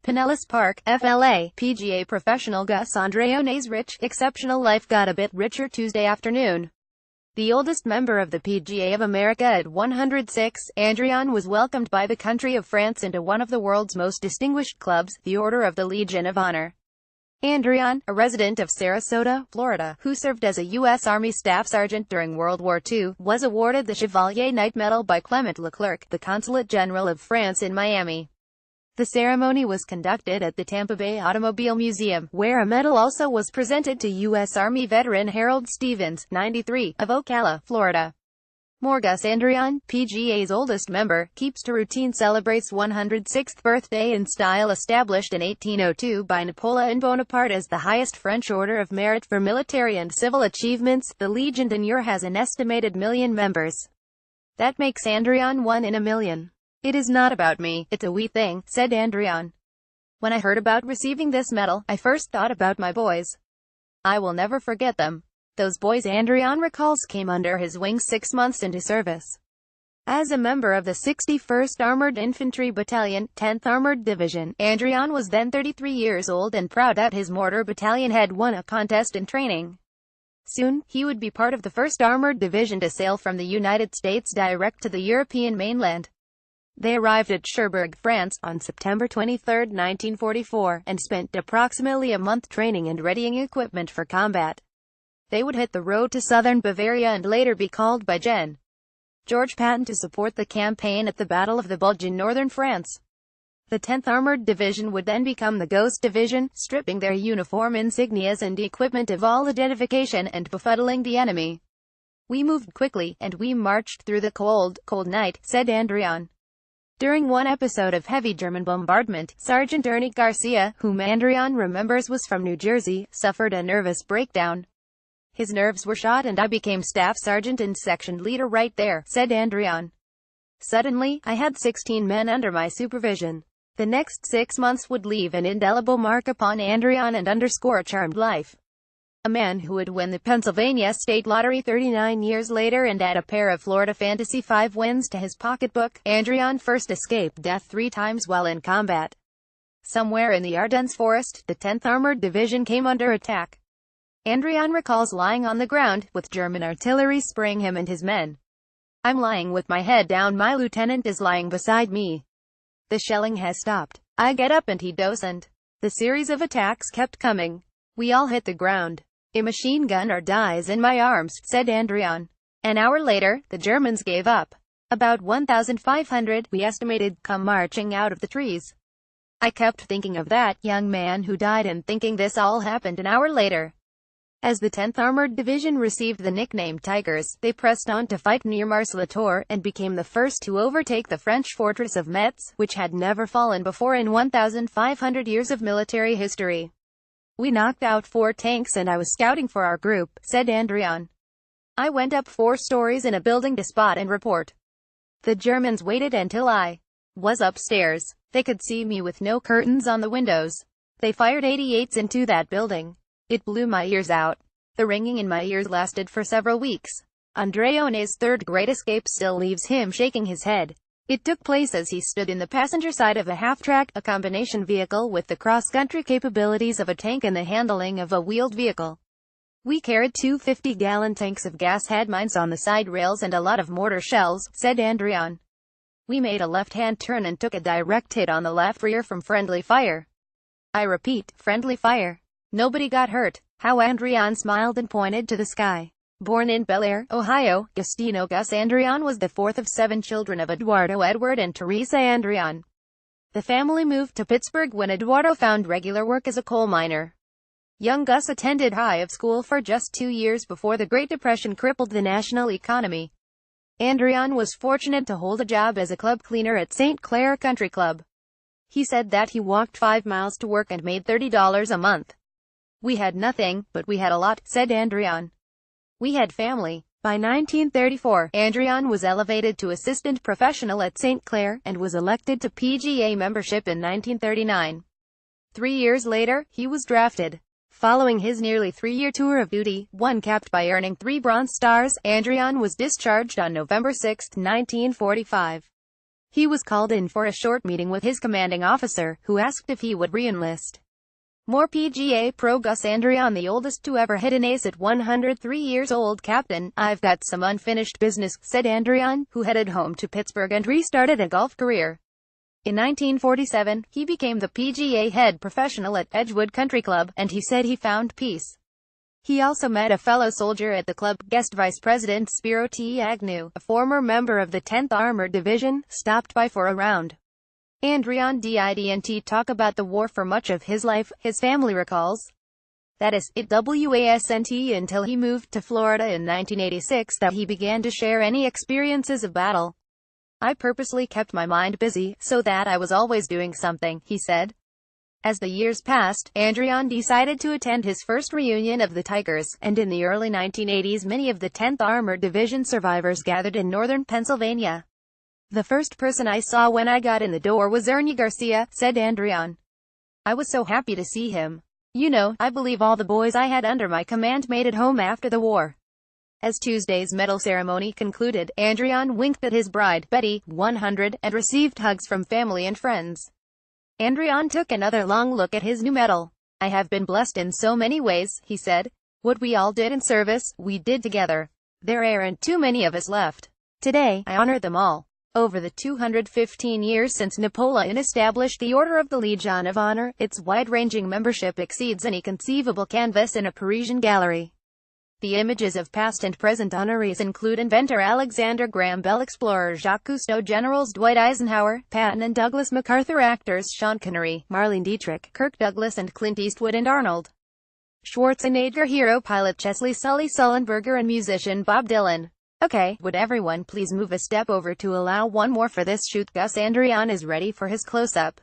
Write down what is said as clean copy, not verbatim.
Pinellas Park, FLA, PGA Professional Gus Andreone's rich, exceptional life got a bit richer Tuesday afternoon. The oldest member of the PGA of America at 106, Andreone was welcomed by the country of France into one of the world's most distinguished clubs, the Order of the Legion of Honor. Andreone, a resident of Sarasota, Florida, who served as a U.S. Army Staff Sergeant during World War II, was awarded the Chevalier Knight Medal by Clement Leclerc, the Consulate General of France in Miami. The ceremony was conducted at the Tampa Bay Automobile Museum, where a medal also was presented to U.S. Army veteran Harold Stevens, 93, of Ocala, Florida. Gus Andreone, PGA's oldest member, keeps to routine celebrates 106th birthday in style established in 1802 by Napoleon Bonaparte as the highest French order of merit for military and civil achievements. The Legion d'Honneur has an estimated million members. That makes Andreone one in a million. "It is not about me, it's a we thing," said Andreone. "When I heard about receiving this medal, I first thought about my boys. I will never forget them. Those boys," Andreone recalls, came under his wing 6 months into service. As a member of the 61st Armored Infantry Battalion, 10th Armored Division, Andreone was then 33 years old and proud that his mortar battalion had won a contest in training. Soon, he would be part of the 1st Armored Division to sail from the United States direct to the European mainland. They arrived at Cherbourg, France, on September 23, 1944, and spent approximately a month training and readying equipment for combat. They would hit the road to southern Bavaria and later be called by Gen. George Patton to support the campaign at the Battle of the Bulge in northern France. The 10th Armored Division would then become the Ghost Division, stripping their uniform insignias and equipment of all identification and befuddling the enemy. "We moved quickly, and we marched through the cold, cold night," said Andreone. During one episode of heavy German bombardment, Sergeant Ernie Garcia, whom Andreone remembers was from New Jersey, suffered a nervous breakdown. "His nerves were shot and I became staff sergeant and section leader right there," said Andreone. "Suddenly, I had 16 men under my supervision." The next 6 months would leave an indelible mark upon Andreone and underscore a charmed life. A man who would win the Pennsylvania State Lottery 39 years later and add a pair of Florida Fantasy 5 wins to his pocketbook, Andreone first escaped death 3 times while in combat. Somewhere in the Ardennes forest, the 10th Armored Division came under attack. Andreone recalls lying on the ground, with German artillery spraying him and his men. "I'm lying with my head down, my lieutenant is lying beside me. The shelling has stopped. I get up and he doesn't. The series of attacks kept coming. We all hit the ground. A machine gunner dies in my arms," said Andreone. An hour later, the Germans gave up. About 1,500, we estimated, come marching out of the trees. "I kept thinking of that young man who died and thinking this all happened an hour later." As the 10th Armored Division received the nickname Tigers, they pressed on to fight near Mars-la-Tour, and became the first to overtake the French fortress of Metz, which had never fallen before in 1,500 years of military history. "We knocked out 4 tanks and I was scouting for our group," said Andreone. "I went up 4 stories in a building to spot and report. The Germans waited until I was upstairs. They could see me with no curtains on the windows. They fired 88s into that building. It blew my ears out. The ringing in my ears lasted for several weeks." Andreone's third great escape still leaves him shaking his head. It took place as he stood in the passenger side of a half-track, a combination vehicle with the cross-country capabilities of a tank and the handling of a wheeled vehicle. "We carried 2 50-gallon tanks of gas, had mines on the side rails and a lot of mortar shells," said Andreone. "We made a left-hand turn and took a direct hit on the left rear from friendly fire. I repeat, friendly fire. Nobody got hurt." How Andreone smiled and pointed to the sky. Born in Bel Air, Ohio, Gus Andreone was the 4th of 7 children of Eduardo Edward and Teresa Andreone. The family moved to Pittsburgh when Eduardo found regular work as a coal miner. Young Gus attended high school for just 2 years before the Great Depression crippled the national economy. Andreone was fortunate to hold a job as a club cleaner at St. Clair Country Club. He said that he walked 5 miles to work and made $30 a month. "We had nothing, but we had a lot," said Andreone. "We had family." By 1934, Andreone was elevated to assistant professional at St. Clair, and was elected to PGA membership in 1939. 3 years later, he was drafted. Following his nearly 3-year tour of duty, one capped by earning 3 Bronze Stars, Andreone was discharged on November 6, 1945. He was called in for a short meeting with his commanding officer, who asked if he would re-enlist. More PGA pro Gus Andreone, the oldest to ever hit an ace at 103 years old. Captain, I've got some unfinished business, said Andreone, who headed home to Pittsburgh and restarted a golf career. In 1947, he became the PGA head professional at Edgewood Country Club, and he said he found peace. He also met a fellow soldier at the club. Guest Vice President Spiro T. Agnew, a former member of the 10th Armored Division, stopped by for a round. Andreone didn't talk about the war for much of his life, his family recalls. That is, it wasn't until he moved to Florida in 1986 that he began to share any experiences of battle. I purposely kept my mind busy, so that I was always doing something, he said. As the years passed, Andreone decided to attend his first reunion of the Tigers, and in the early 1980s many of the 10th Armored Division survivors gathered in northern Pennsylvania. The first person I saw when I got in the door was Ernie Garcia, said Andreone. I was so happy to see him. You know, I believe all the boys I had under my command made it home after the war. As Tuesday's medal ceremony concluded, Andreone winked at his bride, Betty, 100, and received hugs from family and friends. Andreone took another long look at his new medal. I have been blessed in so many ways, he said. What we all did in service, we did together. There aren't too many of us left. Today, I honor them all. Over the 215 years since Napoleon established the Order of the Legion of Honor, its wide-ranging membership exceeds any conceivable canvas in a Parisian gallery. The images of past and present honorees include inventor Alexander Graham Bell, explorer Jacques Cousteau, generals Dwight Eisenhower, Patton and Douglas MacArthur, actors Sean Connery, Marlene Dietrich, Kirk Douglas and Clint Eastwood and Arnold Schwarzenegger, hero pilot Chesley Sully Sullenberger and musician Bob Dylan. Okay, would everyone please move a step over to allow one more for this shoot? Gus Andreone is ready for his close-up.